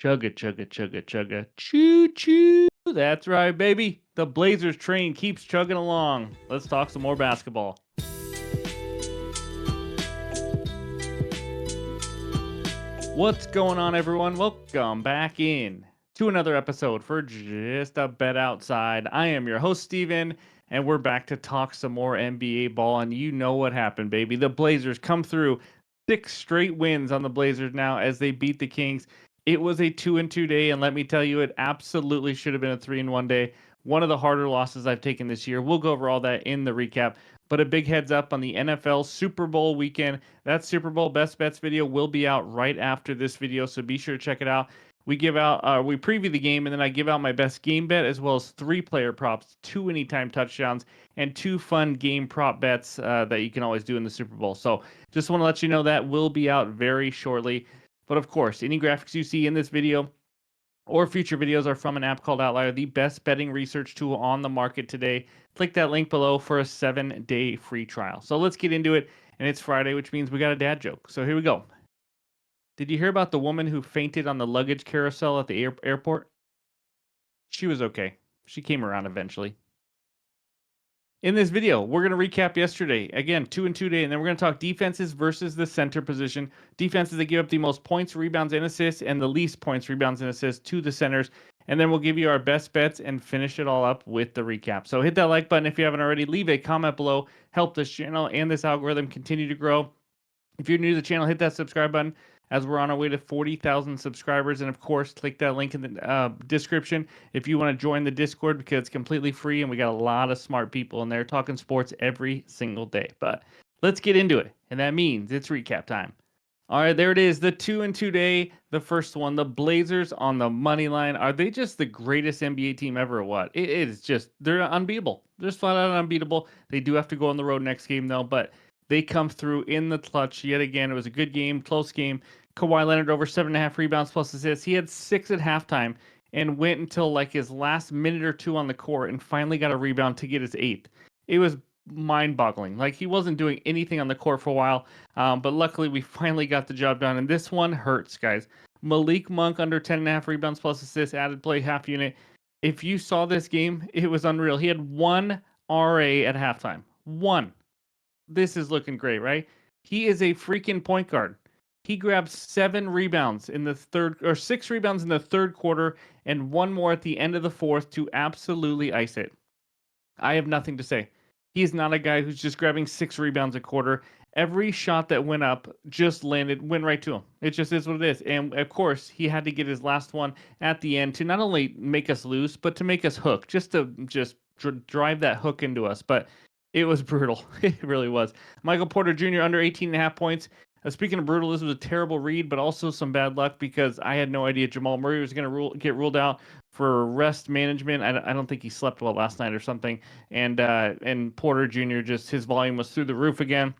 Chugga, chugga, chugga, chugga. Choo choo. That's right, baby. The Blazers train keeps chugging along. Let's talk some more basketball. What's going on, everyone? Welcome back in to another episode for Just a Bet Outside. I am your host, Steven, and we're back to talk some more NBA ball. And you know what happened, baby. The Blazers come through 6 straight wins on the Blazers now as they beat the Kings. It was a 2-2 day, and let me tell you, it absolutely should have been a 3-1 day. One of the harder losses I've taken this year. We'll go over all that in the recap. But a big heads up on the NFL Super Bowl weekend. That Super Bowl best bets video will be out right after this video, so be sure to check it out. We preview the game, and then I give out my best game bet as well as 3 player props, 2 anytime touchdowns, and 2 fun game prop bets that you can always do in the Super Bowl. So just want to let you know that will be out very shortly. But of course, any graphics you see in this video or future videos are from an app called OUTLIER, the best betting research tool on the market today. Click that link below for a 7-day free trial. So let's get into it. And it's Friday, which means we got a dad joke. So here we go. Did you hear about the woman who fainted on the luggage carousel at the airport? She was okay. She came around eventually. In this video, we're going to recap yesterday. Again, 2-2 day, and then we're going to talk defenses versus the center position. Defenses that give up the most points, rebounds, and assists, and the least points, rebounds, and assists to the centers. And then we'll give you our best bets and finish it all up with the recap. So hit that like button if you haven't already. Leave a comment below. Help this channel and this algorithm continue to grow. If you're new to the channel, hit that subscribe button as we're on our way to 40,000 subscribers. And of course, click that link in the description if you want to join the Discord, because it's completely free and we got a lot of smart people in there talking sports every single day. But let's get into it. And that means it's recap time. All right, there it is. The 2-2 day, the first one. The Blazers on the money line. Are they just the greatest NBA team ever or what? It is just, they're unbeatable. They're just flat out unbeatable. They do have to go on the road next game, though, but they come through in the clutch yet again. It was a good game, close game. Kawhi Leonard over 7.5 rebounds plus assists. He had 6 at halftime and went until like his last minute or 2 on the court and finally got a rebound to get his 8th. It was mind-boggling. Like, he wasn't doing anything on the court for a while, but luckily we finally got the job done, and this one hurts, guys. Malik Monk under 10.5 rebounds plus assists, added play, half unit. If you saw this game, it was unreal. He had 1 RA at halftime. 1. This is looking great, right? He is a freaking point guard. He grabbed 7 rebounds in the third, or 6 rebounds in the third quarter, and 1 more at the end of the fourth to absolutely ice it. I have nothing to say. He is not a guy who's just grabbing 6 rebounds a quarter. Every shot that went up just went right to him. It just is what it is. And of course, he had to get his last one at the end to not only make us lose, but to make us hook, just to drive that hook into us. But it was brutal. It really was. Michael Porter Jr. under 18.5 points. Speaking of brutal, this was a terrible read, but also some bad luck because I had no idea Jamal Murray was going to get ruled out for rest management. I don't think he slept well last night or something. And Porter Jr., just his volume was through the roof again.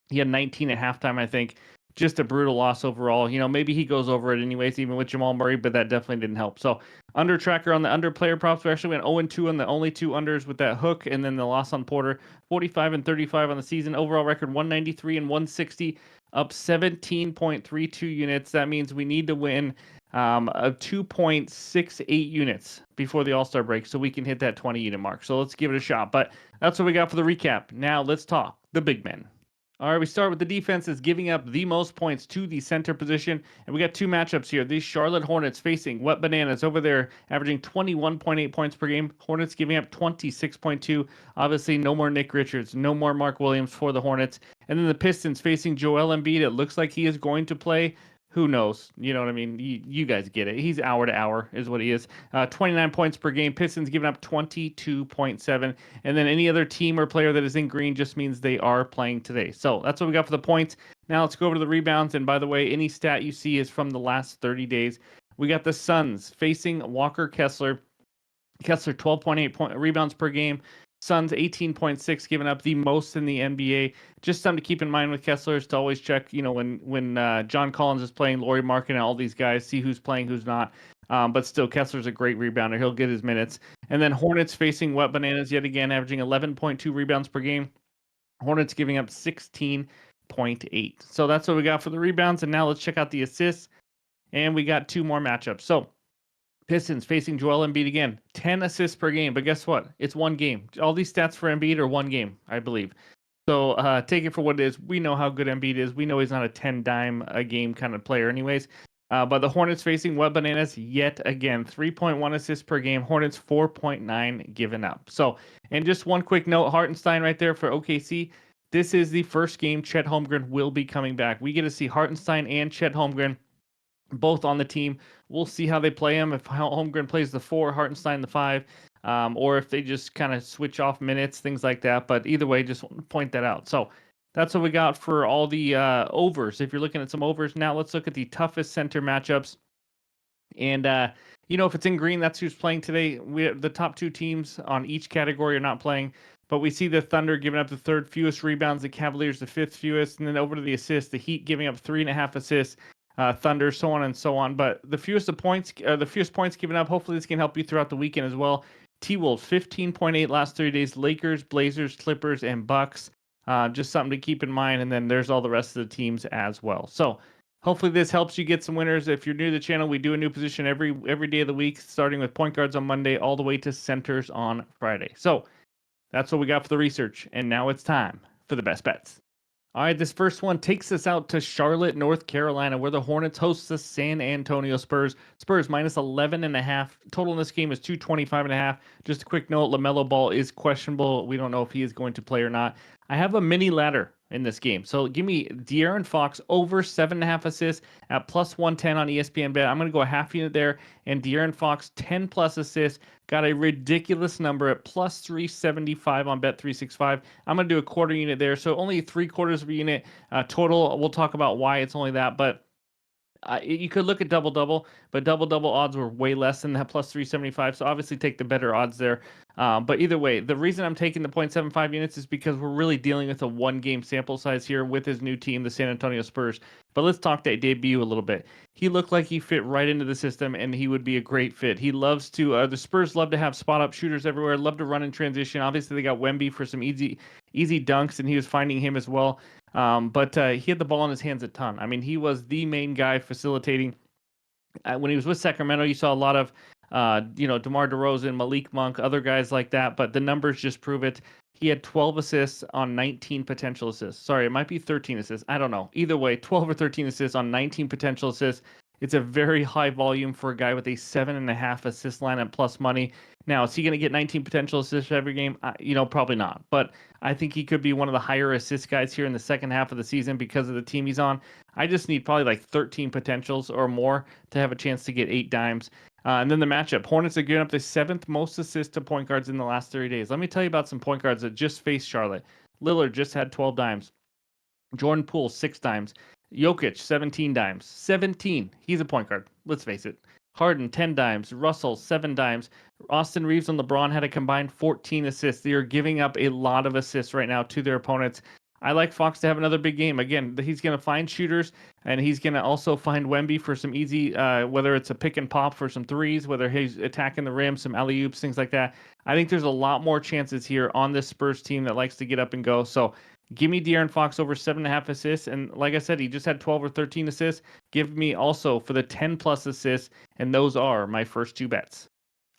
He had 19 at halftime, I think. Just a brutal loss overall. You know, maybe he goes over it anyways, even with Jamal Murray, but that definitely didn't help. So under tracker on the under player props, we actually went 0-2 on the only 2 unders with that hook, and then the loss on Porter, 45 and 35 on the season. Overall record 193 and 160, up 17.32 units. That means we need to win of 2.68 units before the All-Star break so we can hit that 20 unit mark. So let's give it a shot. But that's what we got for the recap. Now let's talk the big men. All right, we start with the defenses giving up the most points to the center position. And we got 2 matchups here. These Charlotte Hornets facing Wet Bananas over there, averaging 21.8 points per game. Hornets giving up 26.2. Obviously, no more Nick Richards, no more Mark Williams for the Hornets. And then the Pistons facing Joel Embiid. It looks like he is going to play. Who knows? You know what I mean? You guys get it. He's hour to hour is what he is. 29 points per game. Pistons giving up 22.7. And then any other team or player that is in green just means they are playing today. So that's what we got for the points. Now let's go over to the rebounds. And by the way, any stat you see is from the last 30 days. We got the Suns facing Walker Kessler. Kessler 12.8 rebounds per game. Suns 18.6, giving up the most in the NBA. Just something to keep in mind with Kessler is to always check, you know, when John Collins is playing, Lauri Markkanen, and all these guys, see who's playing, who's not. But still, Kessler's a great rebounder. He'll get his minutes. And then Hornets facing Wet Bananas yet again, averaging 11.2 rebounds per game. Hornets giving up 16.8. So that's what we got for the rebounds. And now let's check out the assists. And we got 2 more matchups. So Pistons facing Joel Embiid again, 10 assists per game. But guess what? It's one game. All these stats for Embiid are one game, I believe. So take it for what it is. We know how good Embiid is. We know he's not a 10 dime a game kind of player, anyways. But the Hornets facing Wet Bananas yet again, 3.1 assists per game. Hornets 4.9 given up. So, and just one quick note, Hartenstein right there for OKC. This is the first game Chet Holmgren will be coming back. We get to see Hartenstein and Chet Holmgren both on the team. We'll see how they play him. If Holmgren plays the 4, Hartenstein the 5, or if they just kind of switch off minutes, things like that. But either way, just want to point that out. So that's what we got for all the overs. If you're looking at some overs, now let's look at the toughest center matchups. And if it's in green, that's who's playing today. The top 2 teams on each category are not playing. But we see the Thunder giving up the 3rd fewest rebounds, the Cavaliers the 5th fewest, and then over to the assists, the Heat giving up 3.5 assists. Thunder, so on and so on. But the fewest points given up. Hopefully, this can help you throughout the weekend as well. T-Wolves 15.8 last 3 days. Lakers, Blazers, Clippers, and Bucks. Just something to keep in mind. And then there's all the rest of the teams as well. So hopefully this helps you get some winners. If you're new to the channel, we do a new position every day of the week, starting with point guards on Monday, all the way to centers on Friday. So that's what we got for the research. And now it's time for the best bets. All right, this first one takes us out to Charlotte, North Carolina, where the Hornets host the San Antonio Spurs. Spurs minus 11.5. Total in this game is 225.5. Just a quick note, LaMelo Ball is questionable. We don't know if he is going to play or not. I have a mini ladder in this game. So give me De'Aaron Fox over 7.5 assists at plus 110 on ESPN Bet. I'm going to go a half unit there. And De'Aaron Fox, 10 plus assists. Got a ridiculous number at plus 375 on Bet365. I'm going to do a quarter unit there. So only 3/4 of a unit total. We'll talk about why it's only that. But you could look at double-double, but double-double odds were way less than that plus 375. So obviously take the better odds there. But either way, the reason I'm taking the 0.75 units is because we're really dealing with a one-game sample size here with his new team, the San Antonio Spurs. But let's talk that debut a little bit. He looked like he fit right into the system, and he would be a great fit. He loves to the Spurs love to have spot-up shooters everywhere, love to run in transition. Obviously, they got Wemby for some easy dunks, and he was finding him as well. But he had the ball in his hands a ton. I mean, he was the main guy facilitating. When he was with Sacramento, you saw a lot of, DeMar DeRozan, Malik Monk, other guys like that. But the numbers just prove it. He had 12 assists on 19 potential assists. Sorry, it might be 13 assists. I don't know. Either way, 12 or 13 assists on 19 potential assists. It's a very high volume for a guy with a 7.5 assist lineup plus money. Now, is he going to get 19 potential assists every game? Probably not. But I think he could be one of the higher assist guys here in the second half of the season because of the team he's on. I just need probably like 13 potentials or more to have a chance to get 8 dimes. And then the matchup. Hornets are giving up the 7th most assists to point guards in the last 30 days. Let me tell you about some point guards that just faced Charlotte. Lillard just had 12 dimes. Jordan Poole, 6 dimes. Jokic, 17 dimes. 17. He's a point guard. Let's face it. Harden, 10 dimes. Russell, 7 dimes. Austin Reeves and LeBron had a combined 14 assists. They are giving up a lot of assists right now to their opponents. I like Fox to have another big game. Again, he's going to find shooters, and he's going to also find Wemby for some easy, whether it's a pick and pop for some threes, whether he's attacking the rim, some alley-oops, things like that. I think there's a lot more chances here on this Spurs team that likes to get up and go. So give me De'Aaron Fox over 7.5 assists. And like I said, he just had 12 or 13 assists. Give me also for the 10-plus assists, and those are my first 2 bets.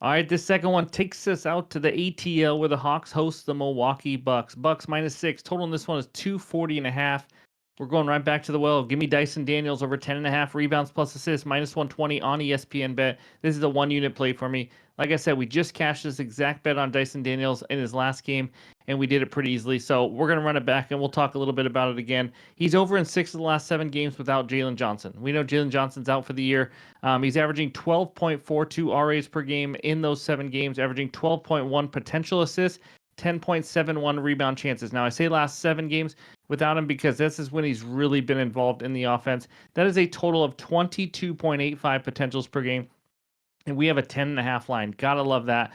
All right, this second one takes us out to the ATL where the Hawks host the Milwaukee Bucks. Bucks minus 6. Total in this one is 240.5. We're going right back to the well. Give me Dyson Daniels over 10.5 rebounds plus assists, minus 120 on ESPN Bet. This is a 1-unit play for me. Like I said, we just cashed this exact bet on Dyson Daniels in his last game, and we did it pretty easily. So we're going to run it back, and we'll talk a little bit about it again. He's over in 6 of the last 7 games without Jalen Johnson. We know Jalen Johnson's out for the year. He's averaging 12.42 RAs per game in those 7 games, averaging 12.1 potential assists, 10.71 rebound chances. Now, I say last 7 games without him because this is when he's really been involved in the offense. That is a total of 22.85 potentials per game. And we have a 10.5 line. Gotta love that.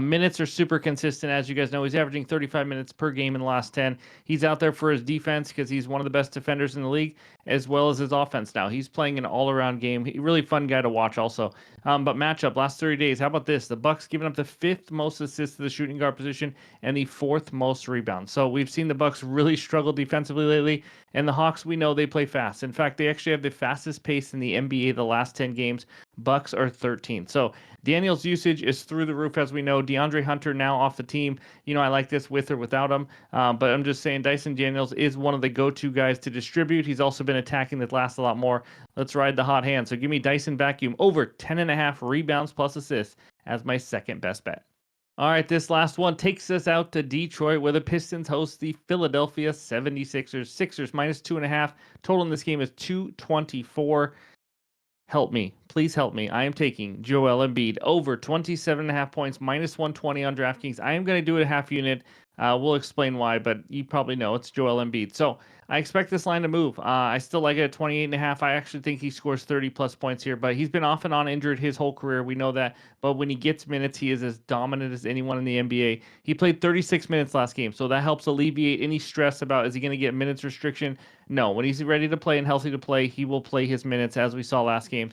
Minutes are super consistent. As you guys know, he's averaging 35 minutes per game in the last 10. He's out there for his defense because he's one of the best defenders in the league, as well as his offense now. He's playing an all-around game. Really fun guy to watch also. But matchup, last 30 days, how about this? The Bucks giving up the 5th most assists to the shooting guard position and the 4th most rebounds. So we've seen the Bucks really struggle defensively lately. And the Hawks, we know they play fast. In fact, they actually have the fastest pace in the NBA the last 10 games. Bucks are 13th. So Daniel's usage is through the roof, as we know. DeAndre Hunter now off the team. I like this with or without him. But I'm just saying Dyson Daniels is one of the go-to guys to distribute. He's also been attacking that last a lot more. Let's ride the hot hand. So give me Dyson Vacuum over 10.5 rebounds plus assists as my second best bet. All right, this last one takes us out to Detroit, where the Pistons host the Philadelphia 76ers. Sixers minus 2.5. Total in this game is 224. Help me. Please help me. I am taking Joel Embiid over 27.5 points, minus 120 on DraftKings. I am going to do it a half unit. We'll explain why, but you probably know it's Joel Embiid. So I expect this line to move. I still like it at 28.5. I actually think he scores 30 plus points here, but he's been off and on injured his whole career. We know that. But when he gets minutes, he is as dominant as anyone in the NBA. He played 36 minutes last game, so that helps alleviate any stress about is he going to get minutes restriction. No, when he's ready to play and healthy to play, he will play his minutes as we saw last game.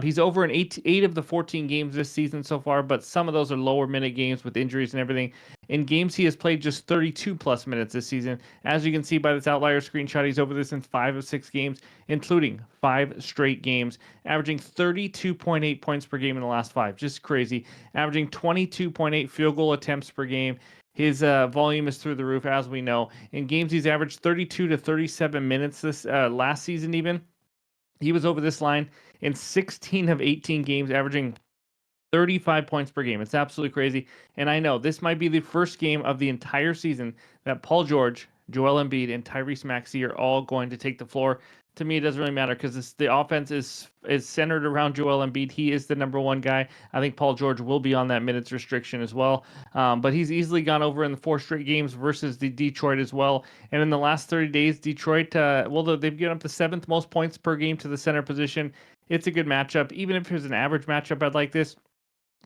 He's over in eight of the 14 games this season so far, but some of those are lower minute games with injuries and everything. In games, he has played just 32 plus minutes this season. As you can see by this outlier screenshot, he's over this in 5 of 6 games, including 5 straight games, averaging 32.8 points per game in the last 5. Just crazy. Averaging 22.8 field goal attempts per game. His volume is through the roof, as we know. In games, he's averaged 32 to 37 minutes this last season even. He was over this line in 16 of 18 games, averaging 35 points per game. It's absolutely crazy. And I know this might be the first game of the entire season that Paul George, Joel Embiid, and Tyrese Maxey are all going to take the floor. To me, it doesn't really matter because the offense is centered around Joel Embiid. He is the number one guy. I think Paul George will be on that minutes restriction as well. But he's easily gone over in the 4 straight games versus the Detroit as well. And in the last 30 days, Detroit, they've given up the 7th most points per game to the center position. It's a good matchup. Even if it was an average matchup, I'd like this.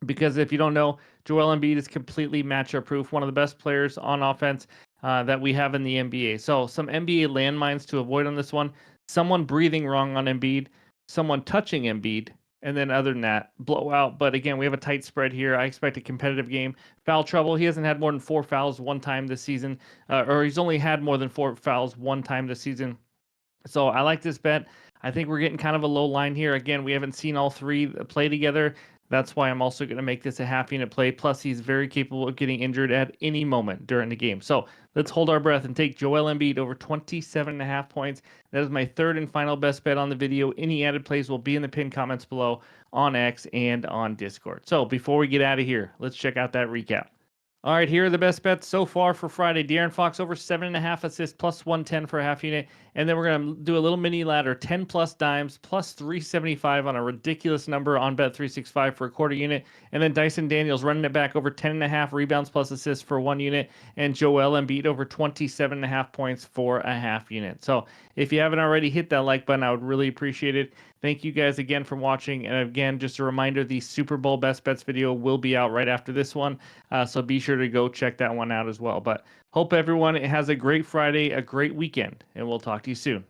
Because if you don't know, Joel Embiid is completely matchup proof, one of the best players on offense that we have in the NBA. So some NBA landmines to avoid on this one. Someone breathing wrong on Embiid, someone touching Embiid, and then other than that, blowout. But again, we have a tight spread here. I expect a competitive game. Foul trouble. He hasn't had more than 4 fouls one time this season, or he's only had more than 4 fouls one time this season. So I like this bet. I think we're getting kind of a low line here. Again, we haven't seen all 3 play together. That's why I'm also going to make this a half unit play. Plus, he's very capable of getting injured at any moment during the game. So let's hold our breath and take Joel Embiid over 27.5 points. That is my third and final best bet on the video. Any added plays will be in the pinned comments below on X and on Discord. So before we get out of here, let's check out that recap. All right, here are the best bets so far for Friday. De'Aaron Fox over 7.5 assists plus 110 for a half unit. And then we're going to do a little mini ladder, 10 plus dimes plus 375 on a ridiculous number on Bet365 for a quarter unit. And then Dyson Daniels running it back over 10.5 rebounds plus assists for 1 unit. And Joel Embiid over 27.5 points for a half unit. So if you haven't already, hit that like button. I would really appreciate it. Thank you guys again for watching. And again, just a reminder, the Super Bowl Best Bets video will be out right after this one. So be sure to go check that one out as well. But hope everyone has a great Friday, a great weekend, and we'll talk to you soon.